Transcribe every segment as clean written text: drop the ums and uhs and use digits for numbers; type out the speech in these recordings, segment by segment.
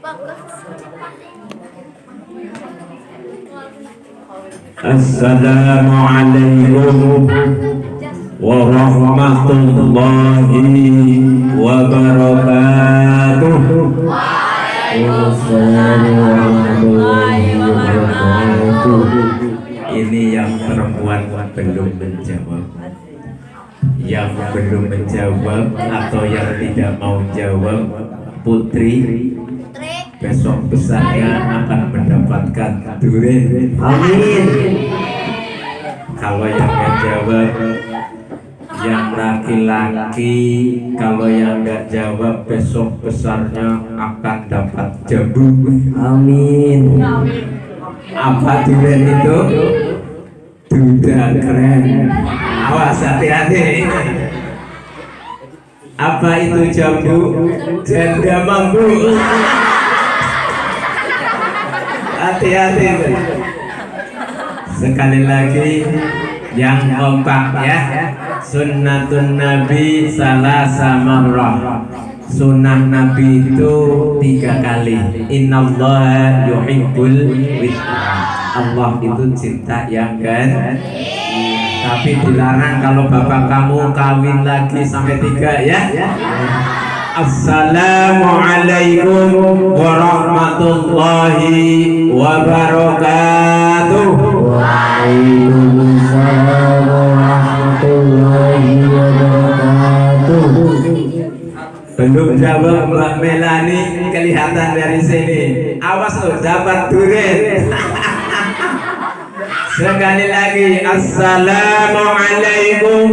Assalamualaikum warahmatullahi wabarakatuh. Ini yang perempuan belum menjawab. Yang belum menjawab atau yang tidak mau jawab, putri besok besarnya akan mendapatkan durian. Amin. Kalau yang nggak jawab, yang laki-laki, kalau yang nggak jawab besok besarnya akan dapat jambu. Amin. Apa durian itu? Duda keren. Awas, hati-hati. Apa itu jambu? Janda mambu. Hati-hati. Sekali lagi yang kompak ya. Sunnatun Nabi salasa marrah. Sunnah Nabi itu 3 kali. Innallaha yuhibbul witra. Allah itu cinta yang kan. Tapi dilarang kalau bapak kamu kawin lagi sampai 3 ya. Assalamualaikum warahmatullahi wabarakatuh. Waalaikumsalam warahmatullahi wabarakatuh. Belum jawab Mbak Melani, kelihatan dari sini. Awas loh, dapat durian. Sekali lagi, assalamualaikum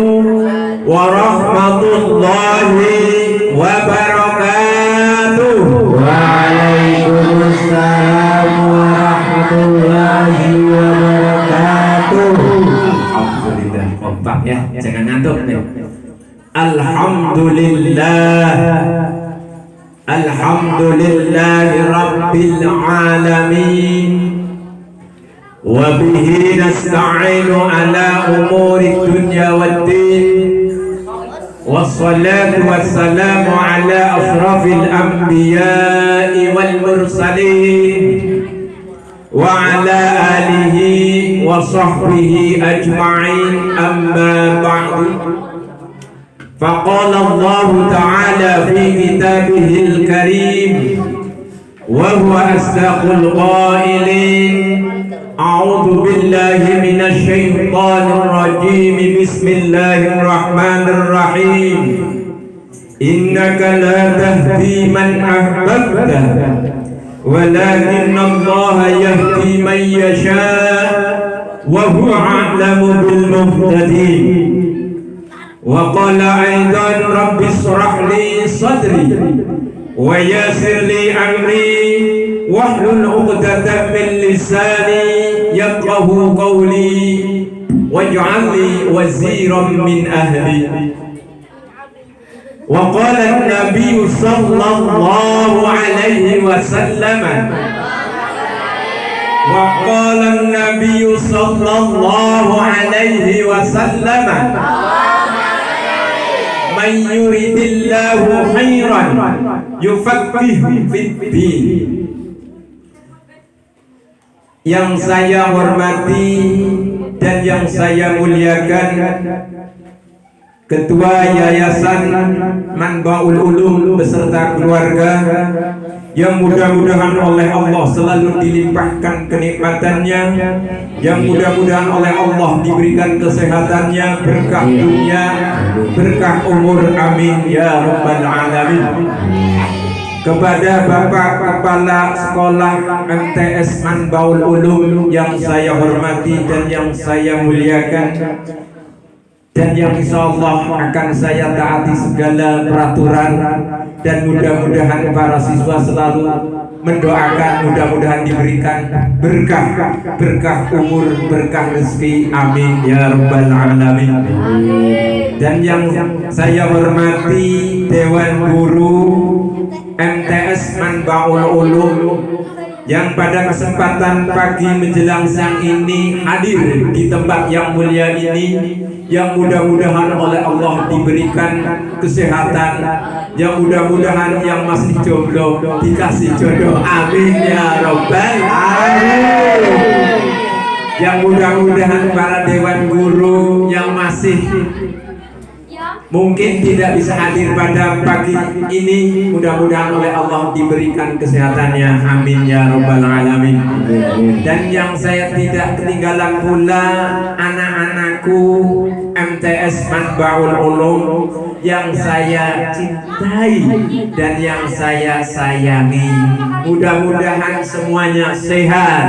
warahmatullahi wabarakatuh. Waalaikumsalam warahmatullahi wabarakatuh. Alhamdulillah, kompak ya, jangan ngantuk nih. Alhamdulillah, alhamdulillahi rabbil alamin. وبه نستعين على أمور الدنيا والدين والصلاة والسلام على أشرف الأنبياء والمرسلين وعلى آله وصحبه أجمعين أما بعد فقال الله تعالى في كتابه الكريم وهو أصدق القائلين أعوذ بالله من الشيطان الرجيم بسم الله الرحمن الرحيم إنك لا تهدي من أحببت ولكن الله يهدي من يشاء وهو أعلم بالمهتدين وقال أيضا رب اشرح لي صدري ويسر لي أمري واحلل عقدة من لساني يفقهوا قولي واجعل لي وزيرا من أهلي وقال النبي صلى الله عليه وسلم وقال النبي صلى الله عليه وسلم من يريد الله خيرا يفقهه في الدين. Yang saya hormati dan yang saya muliakan Ketua Yayasan Manbaul Ulum beserta keluarga yang mudah-mudahan oleh Allah selalu dilimpahkan kenikmatannya, yang mudah-mudahan oleh Allah diberikan kesehatannya, berkah dunia, berkah umur, amin ya rabbal alamin. Kepada Bapak Kepala Sekolah MTS Manbaul Ulum yang saya hormati dan yang saya muliakan, dan yang insya Allah akan saya taati segala peraturan, dan mudah-mudahan para siswa selalu mendoakan mudah-mudahan diberikan berkah umur, berkah rezeki, amin ya rabbal alamin. Dan yang saya hormati Dewan Guru MTS Manbaul Ulum yang pada kesempatan pagi menjelang siang ini hadir di tempat yang mulia ini, yang mudah-mudahan oleh Allah diberikan kesehatan, yang mudah-mudahan yang masih jomblo dikasih jodoh, amin ya robbal alamin. Yang mudah-mudahan para dewan guru yang masih mungkin tidak bisa hadir pada pagi ini, mudah-mudahan oleh Allah diberikan kesehatannya, amin ya robbal alamin. Dan yang saya tidak ketinggalan pula anak-anakku MTS Matbaul Ulum yang saya cintai dan yang saya sayangi. Mudah-mudahan semuanya sehat,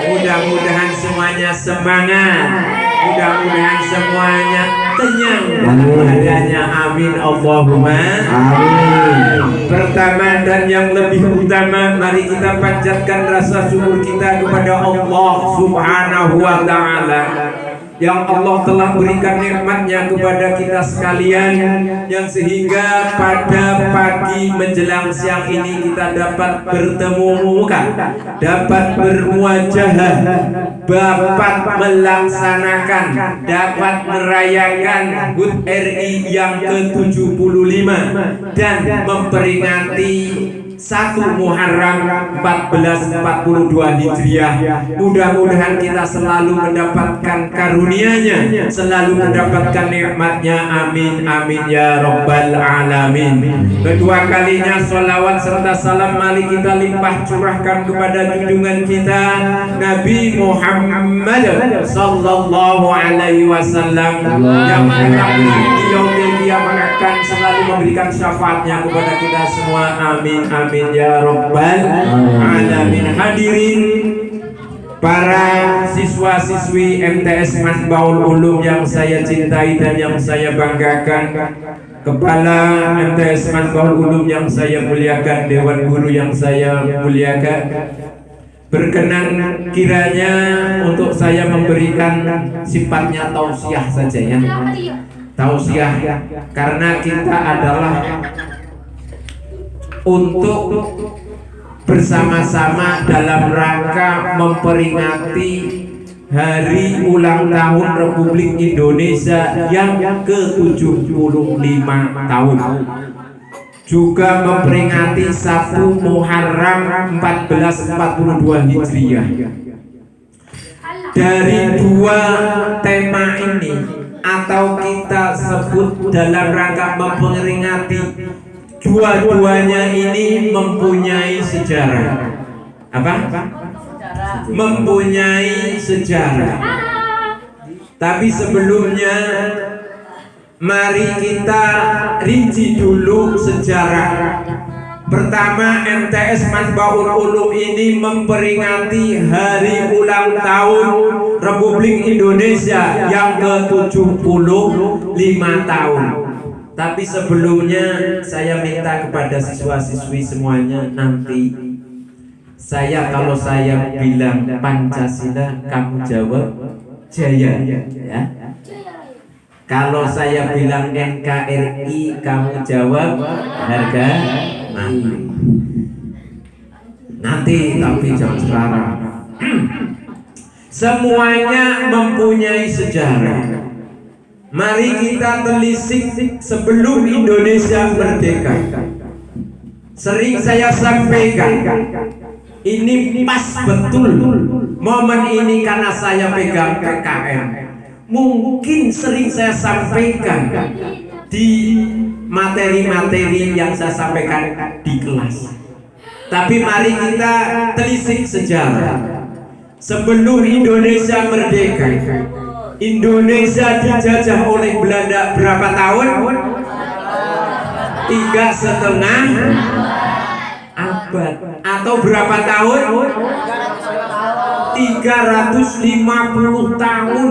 mudah-mudahan semuanya semangat, mudah-mudahan semuanya kenyang adanya, amin Allahumma amin. Pertama dan yang lebih utama, mari kita panjatkan rasa syukur kita kepada Allah Subhanahu wa ta'ala yang Allah telah berikan nikmatnya kepada kita sekalian, yang sehingga pada pagi menjelang siang ini kita dapat bertemu muka, dapat bermuajahah, dapat melaksanakan, dapat merayakan HUT RI yang ke-75 dan memperingati 1 Muharram 1442 Hijriah. Mudah-mudahan kita selalu mendapatkan karunia-Nya, selalu mendapatkan nikmatnya, amin amin ya robbal alamin. Kedua kalinya sholawat serta salam mari kita limpah curahkan kepada junjungan kita Nabi Muhammad sallallahu alaihi wasallam, yang di yaumil qiyamah akan selalu memberikan syafaatnya kepada kita semua, amin amin ya robbal alamin. Hadirin para siswa-siswi MTS Matbaul Ulum yang saya cintai dan yang saya banggakan, Kepala MTS Matbaul Ulum yang saya muliakan, Dewan Guru yang saya muliakan, berkenan kiranya untuk saya memberikan sifatnya tausiah saja ya. Tausiah karena kita adalah untuk bersama-sama dalam rangka memperingati hari ulang tahun Republik Indonesia yang ke-75 tahun, juga memperingati 1 Muharram 1442 Hijriah. Dari dua tema ini, atau kita sebut dalam rangka memperingati, dua-duanya ini mempunyai sejarah. Apa? Mempunyai sejarah. Tapi sebelumnya mari kita rinci dulu sejarah. Pertama, MTS Matbaul Ulum ini memperingati hari ulang tahun Republik Indonesia yang ke-75 tahun. Tapi sebelumnya saya minta kepada siswa-siswi semuanya, nanti kalau saya bilang Pancasila, kamu jawab Jaya ya. Kalau saya bilang NKRI, kamu jawab harga mati. Nanti tapi jangan sekarang. Semuanya mempunyai sejarah. Mari kita telisik sebelum Indonesia merdeka. Sering saya sampaikan, ini pas betul momen ini karena saya pegang PKM. Mungkin sering saya sampaikan di materi-materi yang saya sampaikan di kelas. Tapi mari kita telisik sejarah. Sebelum Indonesia merdeka, Indonesia dijajah oleh Belanda berapa tahun? 3,5 abad. Atau berapa tahun? 350 tahun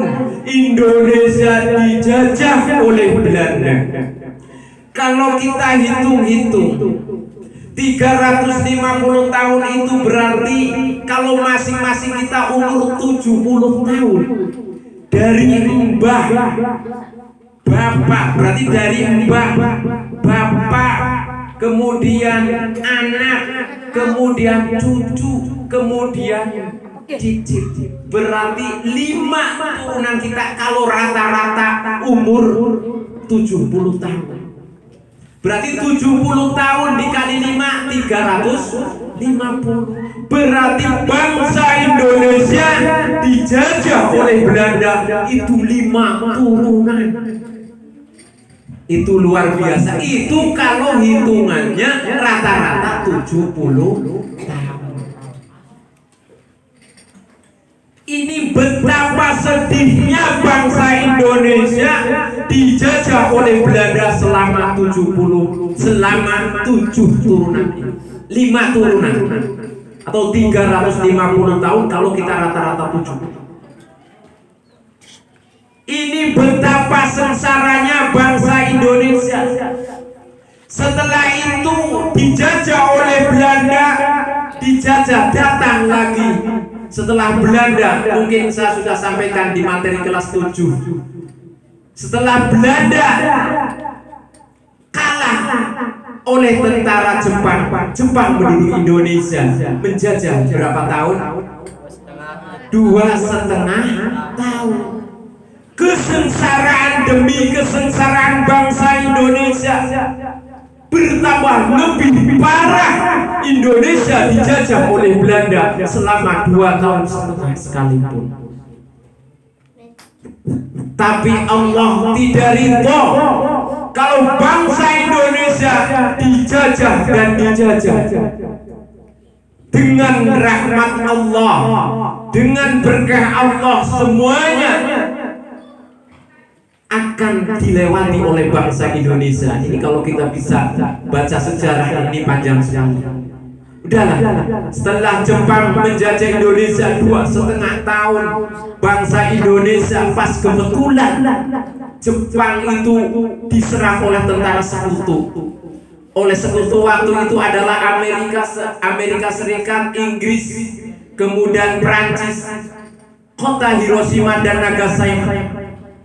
Indonesia dijajah oleh Belanda. Kalau kita hitung-hitung 350 tahun itu berarti kalau masing-masing kita umur 70 tahun. Dari mbah bapak, berarti dari mbah bapak, kemudian anak, kemudian cucu, kemudian cicit. Berarti 5 turunan kita kalau rata-rata umur 70 tahun. Berarti 70 tahun dikali 5 350. Berarti bangsa Indonesia dijajah oleh Belanda itu 5 turunan. Itu luar biasa. Itu kalau hitungannya rata-rata 70 tahun. Ini betapa sedihnya bangsa Indonesia dijajah oleh Belanda selama 7 turunan, 5 turunan atau 350 tahun kalau kita rata-rata 7. Ini betapa sengsaranya bangsa Indonesia. Setelah itu dijajah oleh Belanda, dijajah datang lagi. Setelah Belanda, mungkin saya sudah sampaikan di materi kelas 7. Setelah Belanda kalah oleh tentara Jepang, Jepang menduduki Indonesia, menjajah berapa tahun? 2,5 tahun. Kesengsaraan demi kesengsaraan bangsa Indonesia bertambah lebih parah. Indonesia dijajah oleh Belanda selama 2,5 tahun sekalipun. Tapi Allah tidak ridho kalau bangsa Indonesia dijajah dan dijajah. Dengan rahmat Allah, dengan berkah Allah, semuanya akan dilewati oleh bangsa Indonesia. Ini kalau kita bisa baca sejarah ini panjang sekali. Udahlah, setelah Jepang menjajah Indonesia 2,5 tahun, bangsa Indonesia pas kebetulan Jepang itu diserang oleh tentara sekutu. Oleh sekutu waktu itu adalah Amerika Serikat, Inggris, kemudian Prancis. Kota Hiroshima dan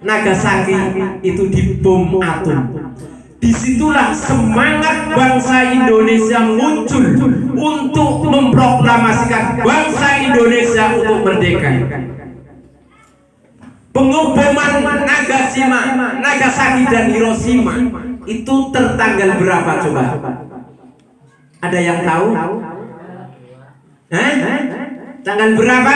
Nagasaki itu dibom atom. Disitulah semangat bangsa Indonesia muncul untuk memproklamasikan bangsa Indonesia untuk merdeka. Pengeboman Nagasaki dan Hiroshima itu tertanggal berapa coba? Ada yang tahu? Tanggal berapa?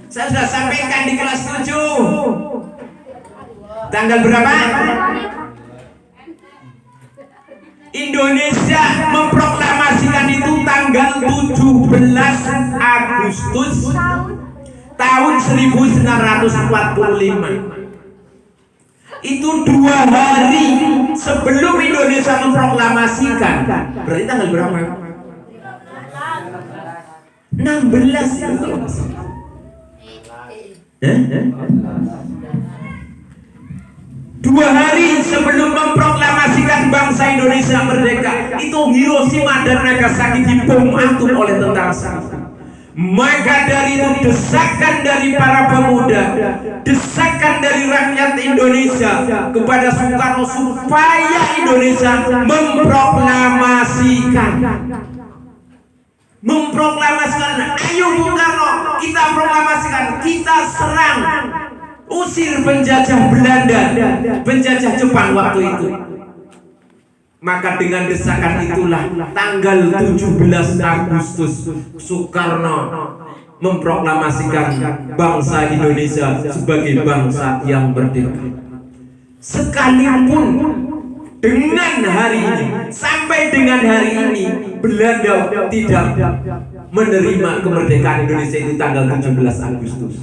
Saya sudah sampaikan di kelas 7. Tanggal berapa? Indonesia memproklamasikan itu tanggal 17 Agustus tahun 1945. Itu 2 hari sebelum Indonesia memproklamasikan. Berarti tanggal berapa? 16. 2 hari sebelum memproklamasikan bangsa Indonesia merdeka, itu Hiroshima dan Nagasaki dibom atom oleh tentara sekutu. Maka dari itu desakan dari para pemuda, desakan dari rakyat Indonesia kepada Soekarno supaya Indonesia memproklamasikan, ayo Bung Karno, kita proklamasikan, kita serang, usir penjajah Belanda, penjajah Jepang waktu itu. Maka dengan desakan itulah tanggal 17 Agustus Soekarno memproklamasikan bangsa Indonesia sebagai bangsa yang merdeka. Sekalipun dengan hari ini, sampai dengan hari ini Belanda tidak menerima kemerdekaan Indonesia itu tanggal 17 Agustus.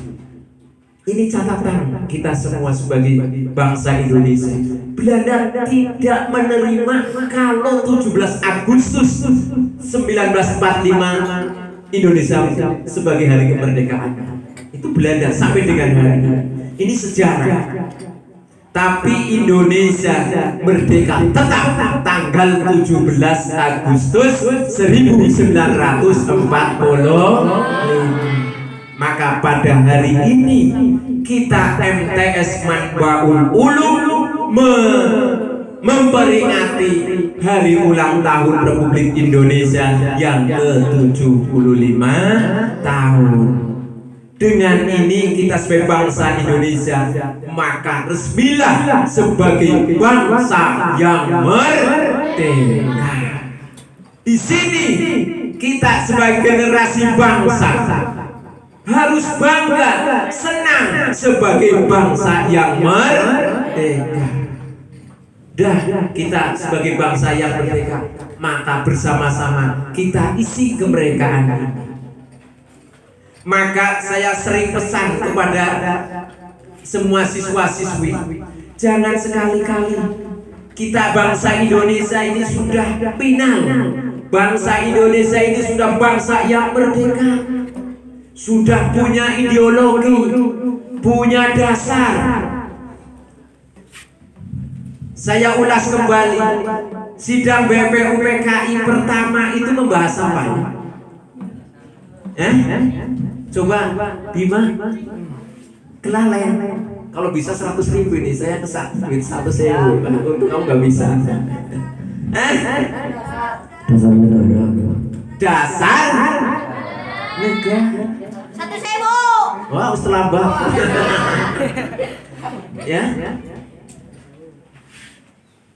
Ini catatan kita semua sebagai bangsa Indonesia. Belanda tidak menerima kalau 17 Agustus 1945 Indonesia sebagai hari kemerdekaan. Itu Belanda sampai dengan hari ini. Ini sejarah. Tapi Indonesia merdeka tetap tanggal 17 Agustus 1945. Maka pada hari ini kita MTS Manbaul Ulum memperingati hari ulang tahun Republik Indonesia yang ke-75 tahun. Dengan ini kita sebagai bangsa Indonesia maka resmilah sebagai bangsa yang merdeka. Di sini kita sebagai generasi bangsa harus bangga, senang sebagai bangsa yang merdeka. Dah kita sebagai bangsa yang merdeka, maka bersama-sama kita isi kemerdekaan ini. Maka saya sering pesan kepada semua siswa-siswi, jangan sekali-kali kita bangsa Indonesia ini sudah final. Bangsa Indonesia ini sudah bangsa yang merdeka, sudah punya ideologi, punya dasar. Saya ulas kembali, sidang BPUPKI pertama itu membahas apa? Coba Bima, kelalaian. Kalau bisa 100.000 ini, saya kesat duit 100.000. Untuk kamu nggak bisa. Dasar negara. 1.000. Wah, setelah ya.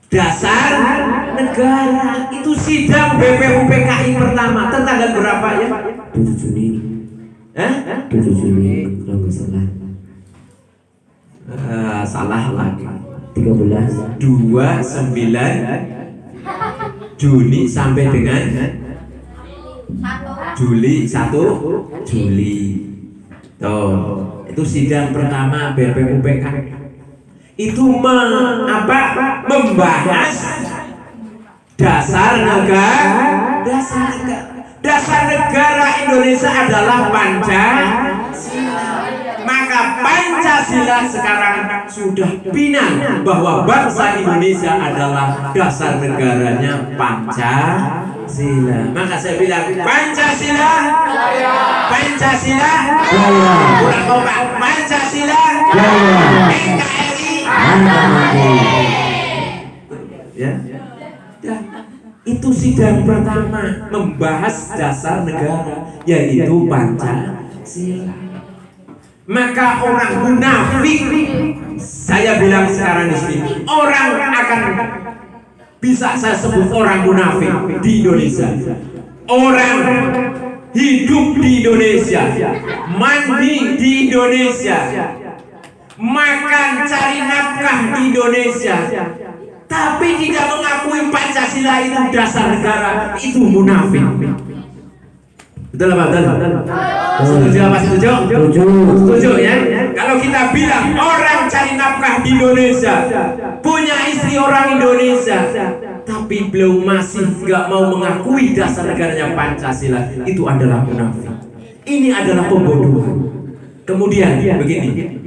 Dasar negara itu sidang BPUPKI pertama tanggal berapa ya? 7 Juni. 7 Juni kalau nggak salah. Salah lagi. 13. 29 Juni sampai dengan Juli 1 Juli. Tuh, itu sidang pertama BPUPKI. Itu membahas dasar negara. Dasar negara Indonesia adalah Pancasila. Maka Pancasila sekarang sudah final bahwa bangsa Indonesia adalah dasar negaranya Pancasila. Maka saya bilang Pancasila, Pancasila, Pancasila, NKRI. Ya. Itu sidang pertama membahas dasar negara, yaitu Pancasila. Maka orang munafik, saya bilang sekarang di sini, orang akan bisa saya sebut orang munafik di Indonesia. Orang hidup di Indonesia, mandi di Indonesia, makan cari nafkah di Indonesia, tapi tidak mengakui Pancasila itu dasar negara, itu munafik. Betul apa? Betul. Setuju apa? Setuju? Setuju ya. Kalau kita bilang orang cari nafkah di Indonesia, punya istri orang Indonesia, tapi belum masih nggak mau mengakui dasar negaranya Pancasila, itu adalah munafik. Ini adalah pembodohan. Kemudian begini.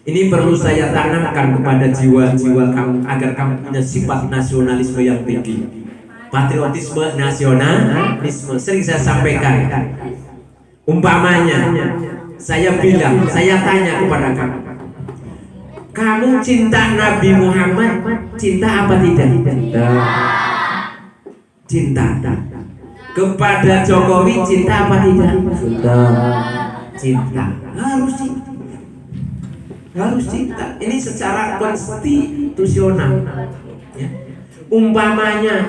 Ini perlu saya tanamkan kepada jiwa-jiwa kamu agar kamu punya sifat nasionalisme yang tinggi. Patriotisme, nasionalisme sering saya sampaikan. Umpamanya, saya bilang, saya tanya kepada kamu, kamu cinta Nabi Muhammad, cinta apa tidak? Cinta. Kepada Jokowi, cinta apa tidak? Cinta. Harus cinta. Ini secara konstitusional. Ya. Umpamanya,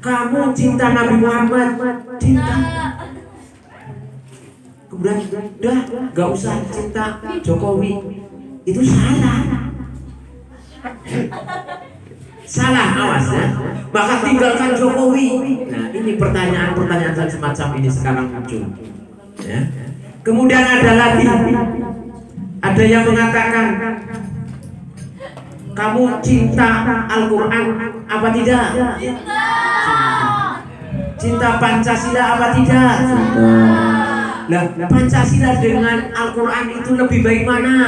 kamu cinta Nabi Muhammad, cinta. Kemudian udah gak usah cinta Jokowi, itu salah. Salah, awas ya. Maka tinggalkan Jokowi. Nah, ini pertanyaan-pertanyaan semacam ini sekarang muncul. Ya. Kemudian ada lagi, ada yang mengatakan, kamu cinta Al-Quran apa tidak? Cinta Pancasila apa tidak? Nah, Pancasila dengan Al-Quran itu lebih baik mana?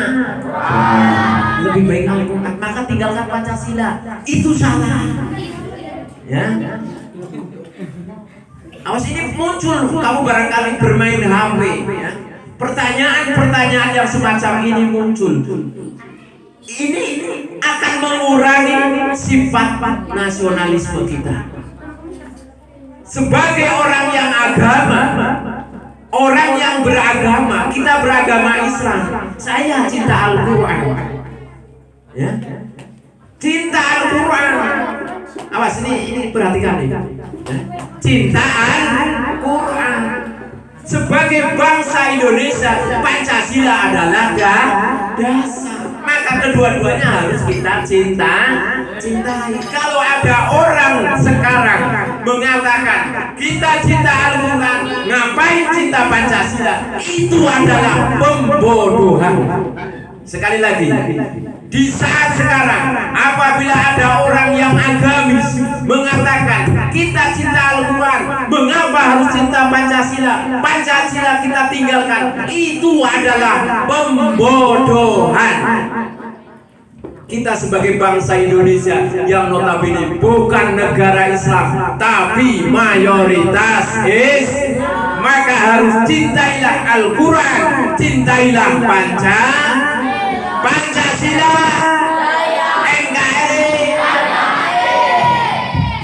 Lebih baik Al-Quran. Maka tinggalkan Pancasila. Itu salah. Ya. Awas ini muncul. Kamu barangkali bermain HP. Ya. Pertanyaan-pertanyaan yang semacam ini muncul. Ini akan mengurangi sifat nasionalisme kita. Sebagai orang yang agama, orang yang beragama, kita beragama Islam. Saya cinta Al-Quran, ya, cinta Al-Quran. Awas ini perhatikan nih, cinta Al-Quran. Sebagai bangsa Indonesia, Pancasila adalah dasar. Maka kedua-duanya harus kita cintai. Kalau ada orang sekarang mengatakan kita cinta Al-Quran, ngapain cinta Pancasila? Itu adalah pembodohan. Sekali lagi, di saat sekarang apabila ada orang yang agamis mengatakan kita cinta Al-Quran, mengapa harus cinta Pancasila? Pancasila kita tinggalkan. Itu adalah pembodohan. Kita sebagai bangsa Indonesia yang notabene bukan negara Islam tapi mayoritas Islam, maka harus cintailah Al-Quran, cintailah Pancasila, NKRI.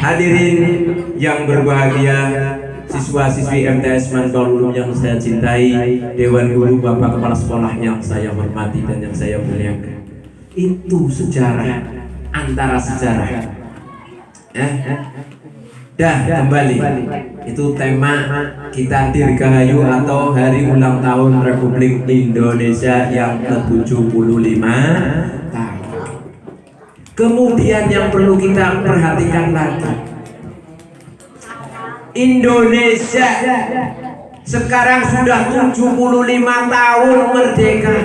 Hadirin yang berbahagia, siswa-siswi MTS Mantul Ulum yang saya cintai, Dewan Guru, Bapak Kepala Sekolah yang saya hormati dan yang saya muliakan. Itu sejarah antara sejarah. Dah kembali. Itu tema kita Dirgahayu atau Hari Ulang Tahun Republik Indonesia yang ke-75 tahun. Kemudian yang perlu kita perhatikan lagi, Indonesia sekarang sudah 75 tahun merdeka.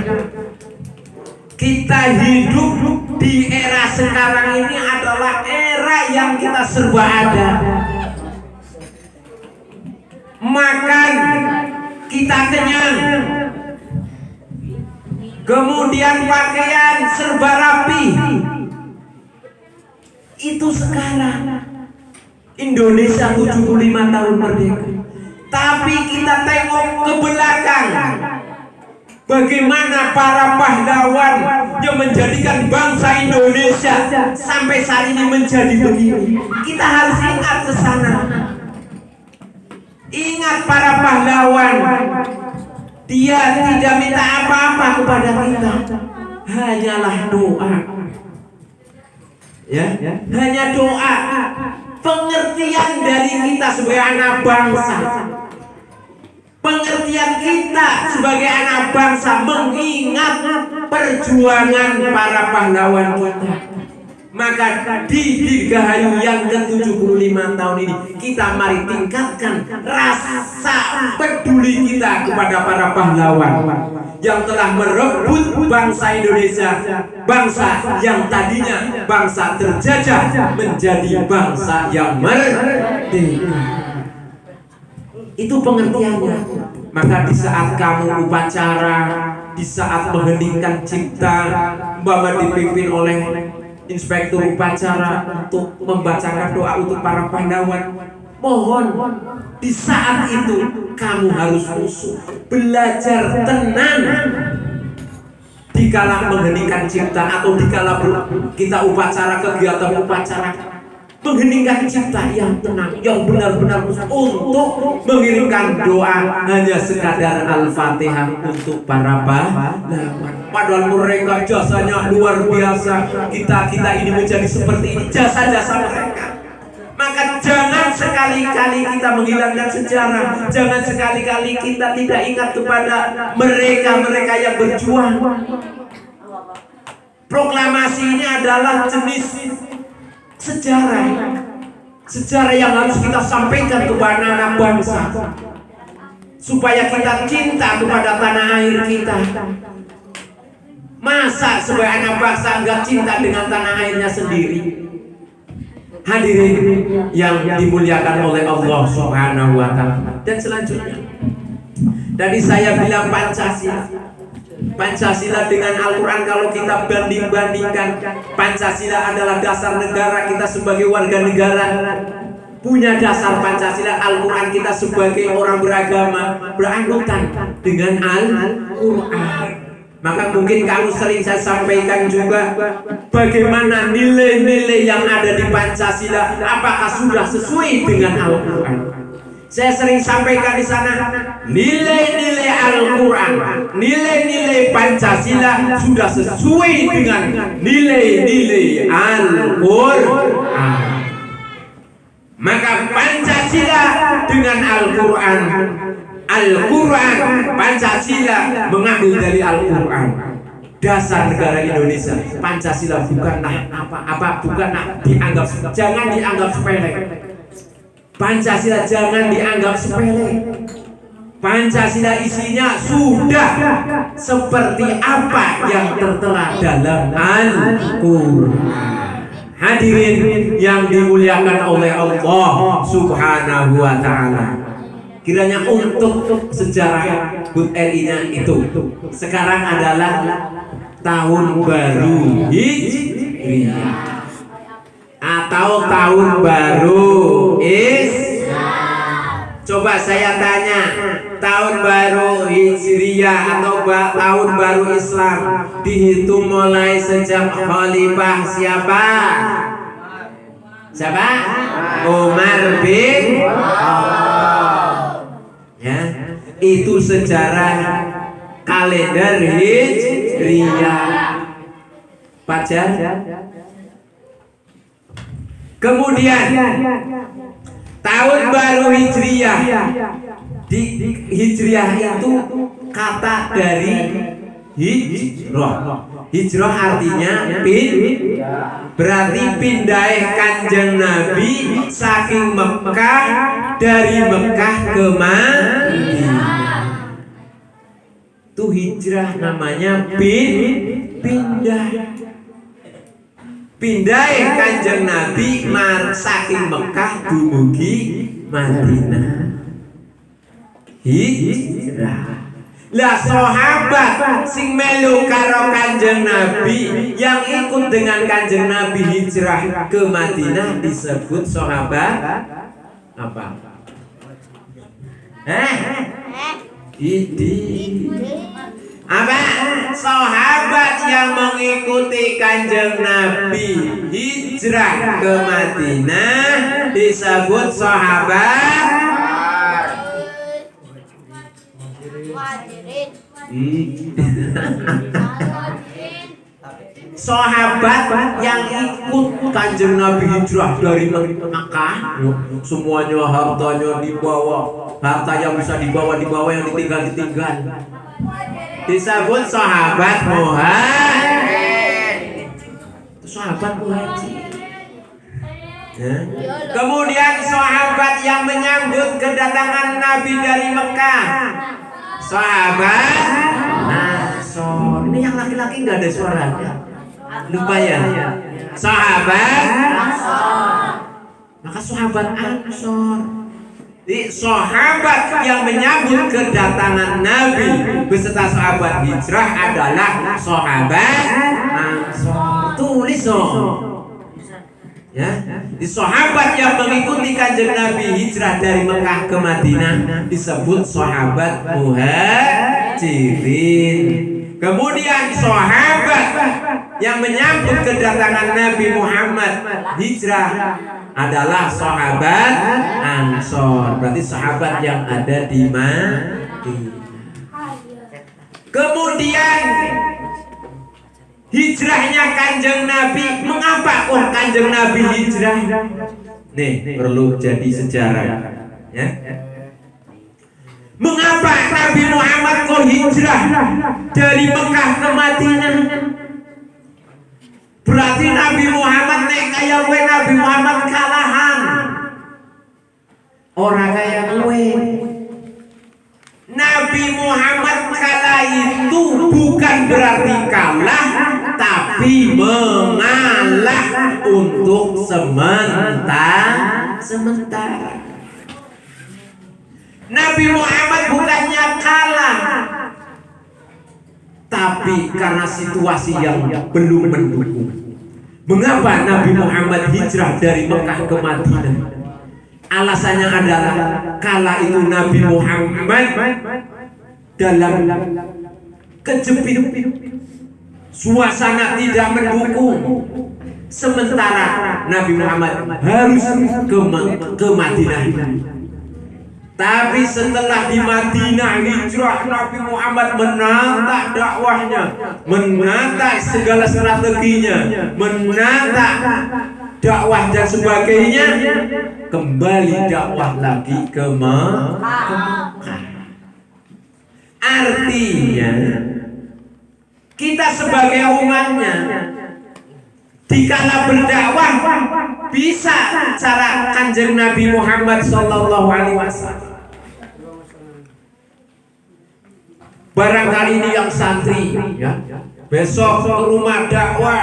Kita hidup di era sekarang ini adalah era yang kita serba ada. Makan kita kenyang, kemudian pakaian serba rapi. Itu sekarang Indonesia 75 tahun merdeka. Tapi kita tengok ke belakang, bagaimana para pahlawan yang menjadikan bangsa Indonesia sampai saat ini menjadi begini. Kita harus ingat ke sana. Ingat para pahlawan. Dia tidak minta apa-apa kepada kita, hanyalah doa. Ya, hanya doa. Pengertian dari kita sebagai anak bangsa, pengertian kita sebagai anak bangsa mengingat perjuangan para pahlawan kita. Maka di Dirgahayu yang ke-75 tahun ini, kita mari tingkatkan rasa peduli kita kepada para pahlawan yang telah merebut bangsa Indonesia, bangsa yang tadinya bangsa terjajah menjadi bangsa yang merdeka. Itu pengertiannya. Maka di saat kamu upacara, di saat mengheningkan cipta, Bapak dipimpin oleh inspektur upacara untuk membacakan doa untuk para pahlawan, mohon di saat itu kamu harus khusyuk, belajar tenang. Dikala mengheningkan cipta atau dikala kita upacara, kegiatan upacara, mengheningkan cipta yang tenang, yang benar-benar untuk mengirimkan doa, hanya sekadar Al-Fatihah untuk para pahlawan. Padahal mereka jasanya luar biasa. Kita ini menjadi seperti ini, jasa-jasa mereka. Maka jangan sekali-kali kita menghilangkan sejarah. Jangan sekali-kali kita tidak ingat kepada mereka yang berjuang. Proklamasi ini adalah jenis sejarah yang harus kita sampaikan kepada anak bangsa, supaya kita cinta kepada tanah air kita. Masa sebagai anak bangsa enggak cinta dengan tanah airnya sendiri? Hadirin yang dimuliakan oleh Allah Subhanahu wa Ta'ala. Dan selanjutnya, tadi saya bilang Pancasila dengan Al-Quran, kalau kita banding-bandingkan, Pancasila adalah dasar negara kita sebagai warga negara, punya dasar Pancasila. Al-Quran kita sebagai orang beragama beranutan dengan Al-Quran. Maka mungkin kamu sering saya sampaikan juga bagaimana nilai-nilai yang ada di Pancasila apakah sudah sesuai dengan Al-Quran. Saya sering sampaikan di sana nilai-nilai Al-Quran, nilai-nilai Pancasila sudah sesuai dengan nilai-nilai Al-Quran. Maka Pancasila dengan Al-Quran, Al-Quran, Pancasila mengambil dari Al-Quran. Dasar negara Indonesia, Pancasila bukanlah bukanlah dianggap, jangan dianggap sepele. Pancasila jangan dianggap sepele. Pancasila isinya sudah seperti apa yang tertera dalam Al-Quran. Hadirin yang dimuliakan oleh Allah Subhanahu wa Ta'ala. Kiranya untuk sejarah HUT RI-nya itu sekarang adalah tahun baru Hijriah atau tahun baru Islam. Coba saya tanya, tahun baru Hijriah atau tahun baru Islam dihitung mulai sejak Khalifah siapa? Siapa? Umar bin ya, itu sejarah kalender Hijriah. Pacar. Kemudian tahun baru Hijriah. Di Hijriah itu kata dari hijrah. Hijrah artinya berarti pindah Kanjeng Nabi saking Mekah, dari Mekah ke Madinah. Itu hijrah namanya pindah. Pindah Kanjeng Nabi saking Mekah dumugi Madinah. Hijrah. Lah sahabat sing melu karo Kanjeng Nabi, yang ikut dengan Kanjeng Nabi hijrah ke Madinah disebut sahabat apa? Apa? Sahabat yang mengikuti Kanjeng Nabi hijrah ke Madinah disebut sahabat sahabat yang ikut Kanjeng Nabi hijrah dari Mekah, semuanya hartanya dibawa, harta yang bisa dibawa yang ditinggal disebut sahabat muhajir. Sahabat muhajir. Kemudian sahabat yang menyambut kedatangan Nabi dari Mekah, sahabat Ansor. Ini yang laki-laki nggak ada suaranya, lumayan. Sahabat Ansor. Maka sahabat Ansor, sahabat yang menyambut kedatangan Nabi beserta sahabat hijrah adalah sahabat Ansor. Tulis ya, di sahabat yang mengikuti Kanjeng Nabi hijrah dari Mekah ke Madinah disebut sahabat muhajirin. Kemudian sahabat yang menyambut kedatangan Nabi Muhammad hijrah adalah sahabat Ansor. Berarti sahabat yang ada di Madinah. Kemudian hijrahnya Kanjeng Nabi. Mengapa kok Kanjeng Nabi hijrah? Nih perlu jadi sejarah ya. Mengapa Nabi Muhammad kok hijrah dari Mekah ke Madinah? Berarti Nabi Muhammad nek kaya kowe Nabi Muhammad kalahan. Orang kaya kowe. Nabi Muhammad kala itu bukan berarti kalah, tapi mengalah untuk sementara. Nabi Muhammad bukannya kalah, tapi karena situasi yang belum mendukung. Mengapa Nabi Muhammad hijrah dari Mekah ke Madinah? Alasannya adalah kala itu Nabi Muhammad dalam kejepit, suasana tidak mendukung. Sementara Nabi Muhammad harus ke Madinah. Tapi setelah di Madinah hijrah, Nabi Muhammad menata dakwahnya, menata segala strateginya, menata dakwah dan sebagainya. Kembali dakwah lagi ke Mekah. Artinya kita sebagai umatnya dikala berdakwah bisa cara Kanjeng Nabi Muhammad sallallahu alaihi wasallam. Barangkali ini yang santri ya, besok ke rumah dakwah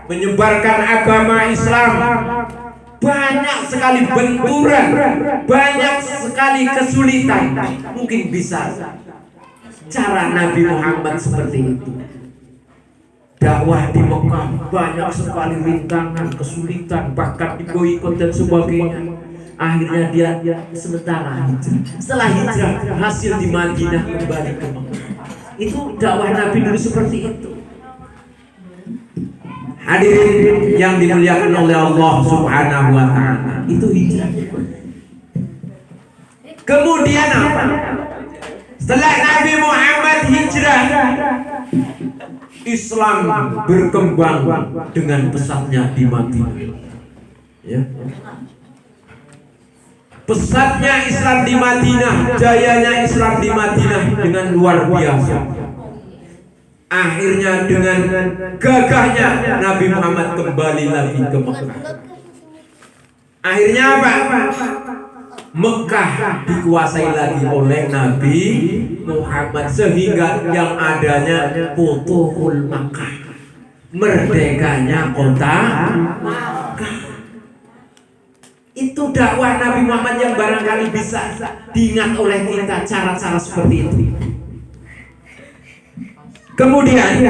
menyebarkan agama Islam, banyak sekali benturan, banyak sekali kesulitan. Mungkin bisa cara Nabi Muhammad seperti itu. Dakwah di Mekah banyak sekali rintangan, kesulitan, bahkan diboikot dan sebagainya. Akhirnya dia sementara hijrah. Setelah hijrah, hasil di Madinah kembali ke Mekah. Itu dakwah Nabi dulu seperti itu. Hadirin yang dimuliakan oleh Allah Subhanahu wa taala, itu hijrah. Kemudian apa? Setelah Nabi Muhammad hijrah, Islam berkembang dengan pesatnya di Madinah. Ya. Pesatnya Islam di Madinah, jayanya Islam di Madinah dengan luar biasa. Akhirnya dengan gagahnya Nabi Muhammad kembali lagi ke Mekah. Akhirnya apa? Mekah dikuasai lagi oleh Nabi Muhammad sehingga yang adanya Futuhul Makkah, merdekanya kota Makkah. Itu dakwah Nabi Muhammad yang barangkali bisa diingat oleh kita, cara-cara seperti itu. Kemudian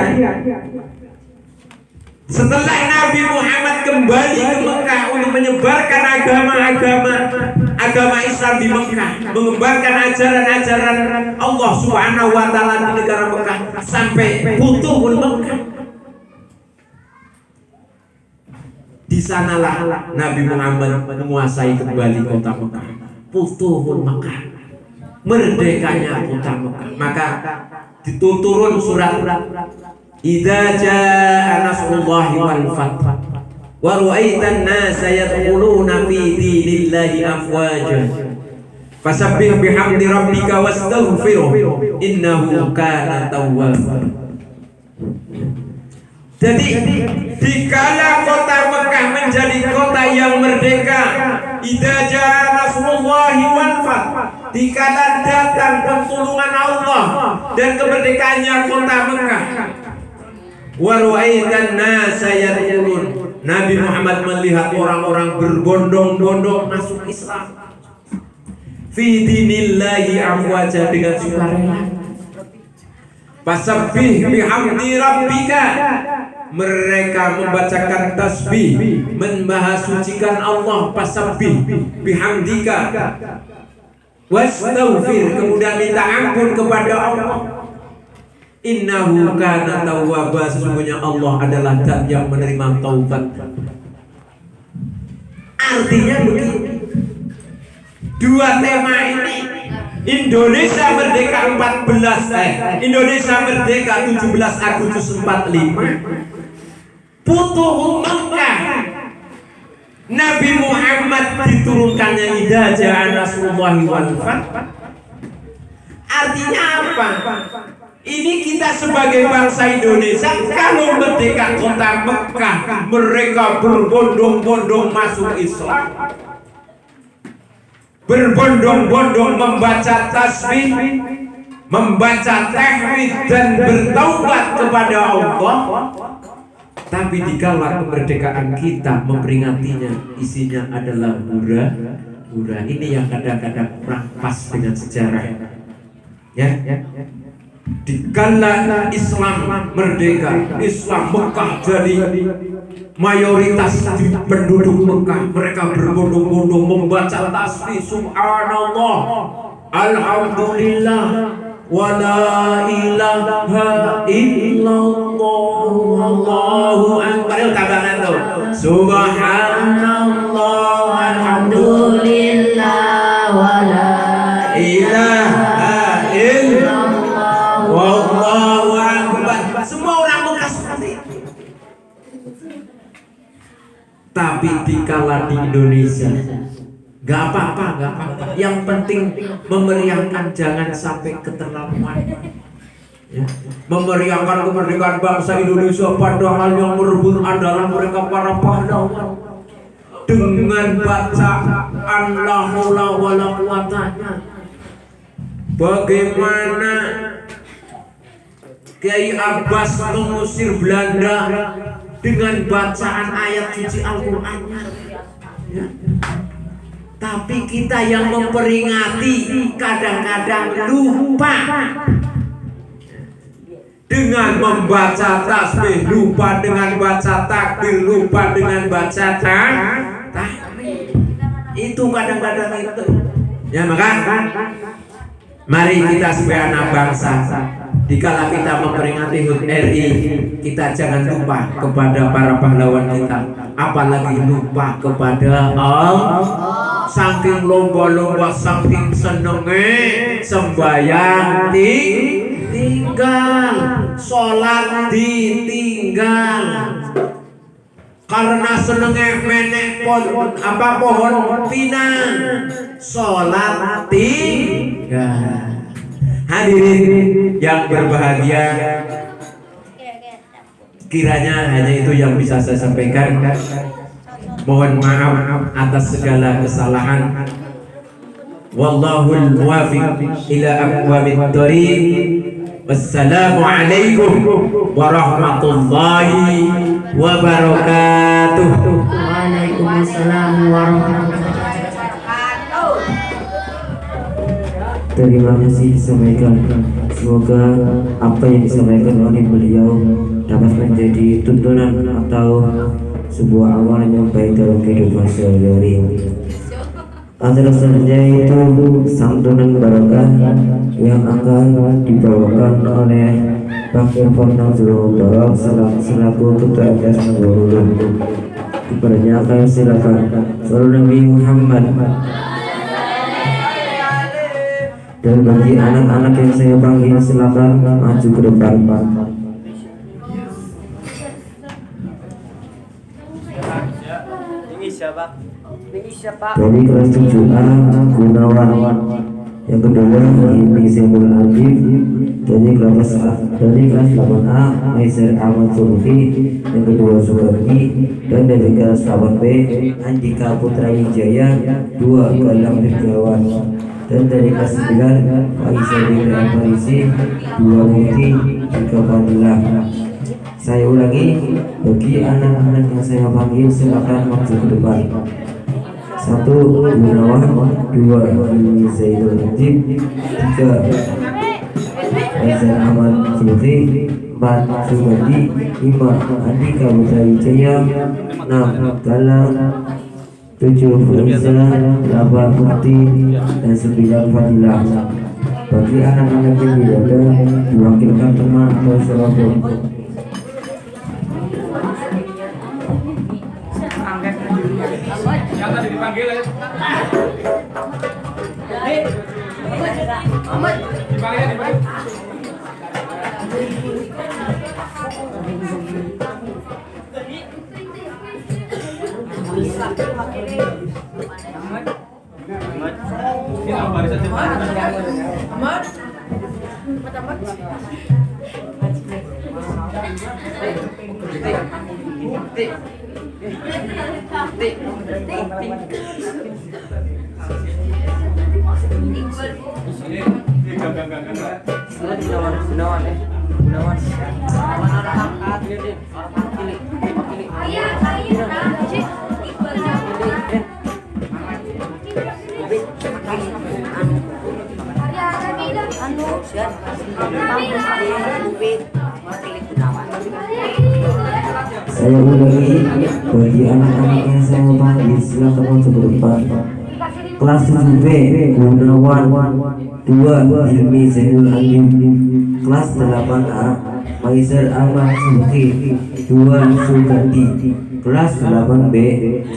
setelah Nabi Muhammad kembali ke Mekah untuk menyebarkan agama Islam di Mekah, mengembarkan ajaran-ajaran Allah Subhanahu wa taala di negara Mekah sampai Futuhul Mekah. Di sanalah Nabi Muhammad menguasai kembali kota Mekah. Futuhul Mekah, merdekanya kota Mekah. Maka diturun surat Idza jaa nasrullahi wal fath wa ra'aitan nasa yadkhuluna fi dinillahi afwaja fasabbih bihamdi rabbika wastaghfirhu innahu kana tawwaba. Jadi dikala kota Mekah menjadi kota yang merdeka, idza jaa nasrullahi wal fath, dikala datang pertolongan Allah dan kemerdekaannya kota Mekah, wa ra'aitan nasa yadkhulun, Nabi Muhammad melihat orang-orang berbondong-bondong masuk Islam fi dinillahi afwaja, dengan sukarela. Fasabbih bihamdi rabbika, mereka membacakan tasbih, memahasucikan Allah. Fasabbih bihamdika wastaghfir, kemudian minta ampun kepada Allah. Innahu kana tawwaba, sesungguhnya Allah adalah zat yang menerima taubat. Artinya begini, dua tema ini, Indonesia merdeka 17 Agustus 45, Futuhul Mekah, Nabi Muhammad diturunkannya idza jaa nasrullahi wal fath. Artinya apa? Ini kita sebagai bangsa Indonesia kalau merdeka kota Mekah, mereka berbondong-bondong masuk Islam, berbondong-bondong membaca tasbih, membaca tahmid dan bertaubat kepada Allah. Tapi dikala kemerdekaan kita memperingatinya, isinya adalah hura-hura. Ini yang kadang-kadang kurang pas dengan sejarah. Ya. Dikala Islam merdeka, Islam Mekah jadi mayoritas penduduk Mekah, mereka berbondong-bondong membaca tasbih, subhanallah, alhamdulillah, Wala ilaha illallah wallahu akbar. Ayo tambahan tuh. Subhanallah Alhamdulillah wala ilaha illallah wallahu akbar. Semua orang muka seperti itu. Tapi dikala di Indonesia gak apa-apa. Yang penting memeriahkan, jangan sampai keterlaluan. Ya. Memeriahkan kemerdekaan bangsa Indonesia padahal yang merebut adalah mereka para pahlawan. Dengan bacaan la haula wala quwata. Bagaimana Kiai Abbas mengusir Belanda dengan bacaan ayat suci Al-Qur'an. Ya. Tapi kita yang memperingati kadang-kadang lupa dengan membaca tasbih, lupa dengan baca takbir, lupa dengan baca tahmid. Itu kadang-kadang itu. Ya maka mari kita sebagai anak bangsa, dikala kita memperingati HUT RI, kita jangan lupa kepada para pahlawan kita, apalagi lupa kepada Allah. Saking lomba-lomba, saking senenge sembayang tinggal, sholat ditinggal, karena senenge menek pohon pinang, sholat tinggal. Hadirin yang berbahagia, kiranya hanya itu yang bisa saya sampaikan. Mohon maaf atas segala kesalahan. Wallahul muwaffiq ila aqwamit thoriq. Wassalamualaikum warahmatullahi wabarakatuh. Waalaikumsalam warahmatullahi wabarakatuh. Terima kasih disampaikan. Semoga apa yang disampaikan oleh beliau dapat menjadi tuntunan atau sebuah amalan yang baik dalam kehidupan sehari-hari. Acara selanjutnya itu santunan barokah yang akan dibawakan oleh Pak Irfan Nazrul Barok selaku Ketua FS Nurul. Kepadanya akan silakan. Sallallahu Nabi Muhammad. Dan bagi anak-anak yang saya panggil silakan maju ke depan. Dari kelas 7A Gunawan, yang kedua Ini Sebul Adib, dari kelas 8A Maiser Ahmad Sulfi, yang kedua Suwardi, dan dari kelas 8B Andika Putra Wijaya 2 Galang Dirgawan, dan dari kelas 9 Aisyah Bintang Aparisi 2 Mufti 3 Fadilah. Saya ulangi, bagi anak-anak yang saya panggil silakan maju ke depan. 1 Gunawan, 2 Zainul Adib, 3 Maiser Ahmad Sulfi, 4 Suwardi, 5 Andika Putra Wijaya, 6 Galang, 7 Faiza, 8 Mufti, dan 9 Fadilah. Bagi anak-anak yang tidak ada, diwakilkan teman atau siapapun. Yang tadi dipanggil ya. Dipanggil. Saya ulangi, bagi anak-anak yang saya panggil silakan maju ke depan. Kelas 7B Gunawan 2 Hilmi Zainul Alim. Kelas 8A Maiser Ahmad Subki 2 Sugandi. Kelas 8B 1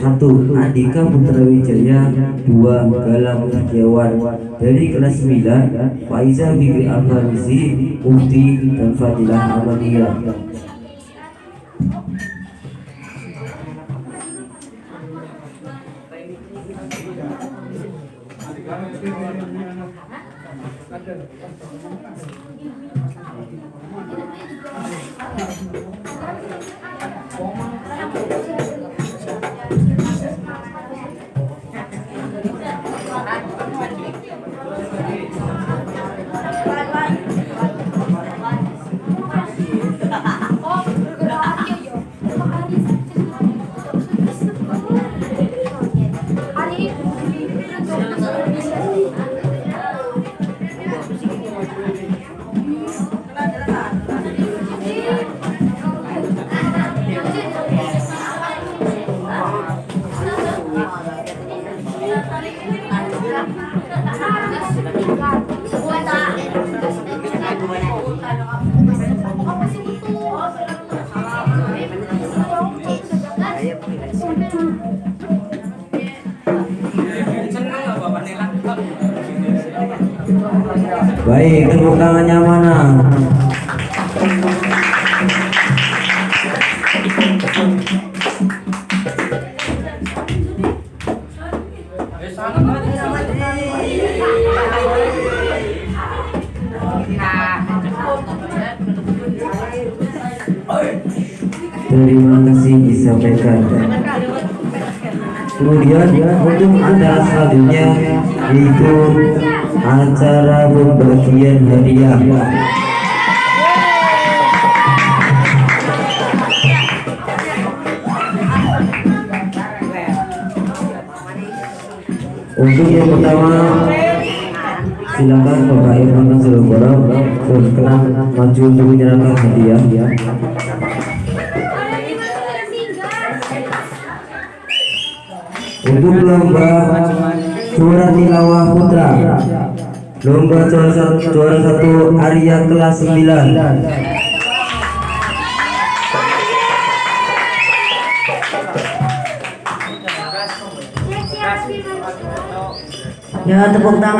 Andika Putra Wijaya 2 Galang Setiawan. Dari kelas 9 Faiza Fikri Al-Farisi Mufti dan Fadilah Amadiyah. Baik, tepuk tangannya mana? Terima kasih disampaikan. Kemudian untuk acara selanjutnya yaitu acara pembagian hadiah. Untuk yang pertama, silakan Bapak Irfan Sulawesi berkenan maju untuk menyerahkan hadiah. Untuk lomba juara tilawah putra, lomba juara satu Arya kelas 9. Ya, tepuk tangan.